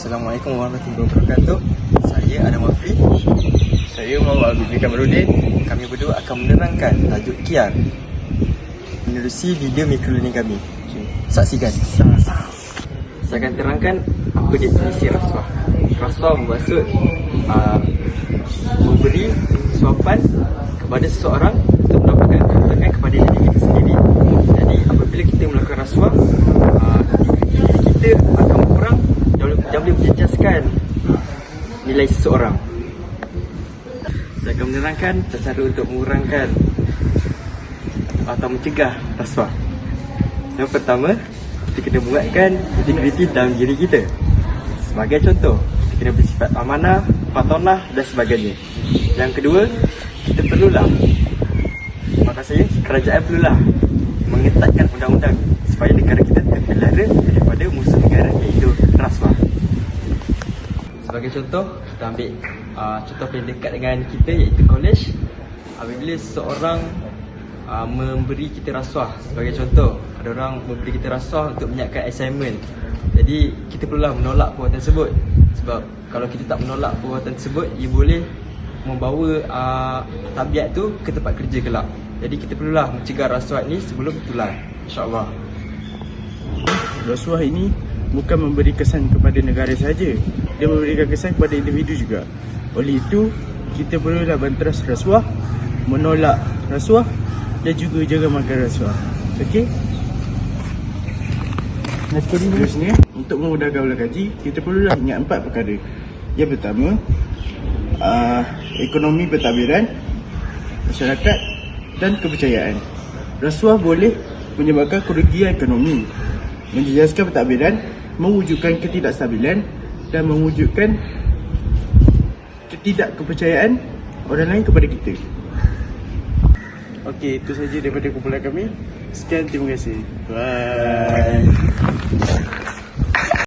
Assalamualaikum warahmatullahi wabarakatuh. Saya Adam Wafri. Saya Muhammad Abidin Kamarudin. Kami berdua akan menerangkan tajuk KIAR menerusi video mikrolearning kami. Saksikan. Saya akan terangkan apa definisi rasuah. Rasuah bermaksud memberi suapan kepada seseorang untuk mendapatkan keuntungan kepada diri kita sendiri. Jadi apabila kita melakukan rasuah, kita akan berkurang dan boleh menjejaskan nilai seseorang. Saya akan menerangkan cara untuk mengurangkan atau mencegah rasuah. Yang pertama, kita kena buatkan integriti dalam diri kita. Sebagai contoh, kita kena bersifat amanah, patonah dan sebagainya. Yang kedua, kita perlulah, kerajaan perlulah mengetatkan undang-undang supaya negara kita terpelihara daripada musuh negara iaitu rasuah. Sebagai contoh, kita ambil contoh paling dekat dengan kita iaitu college. Apabila seseorang memberi kita rasuah, sebagai contoh, ada orang memberi kita rasuah untuk menyiapkan assignment. Jadi kita perlulah menolak perbuatan tersebut. Sebab kalau kita tak menolak perbuatan tersebut, ia boleh membawa tabiat tu ke tempat kerja kelak. Jadi kita perlulah mencegah rasuah ini sebelum bertular, insya-Allah. Rasuah ini bukan memberi kesan kepada negara saja, dia memberikan kesan kepada individu juga. Oleh itu, kita perlulah banteras rasuah, menolak rasuah dan juga jangan makan rasuah. Okey? Seterusnya, untuk memudahkan ulang kaji, kita perlulah ingat 4 perkara. Yang pertama, ekonomi pentadbiran, masyarakat dan kepercayaan. Rasuah boleh menyebabkan kerugian ekonomi, menjejaskan pentadbiran, mewujudkan ketidakstabilan dan mewujudkan ketidakkepercayaan orang lain kepada kita. Okey, itu saja daripada kumpulan kami. Sekian, terima kasih. Bye.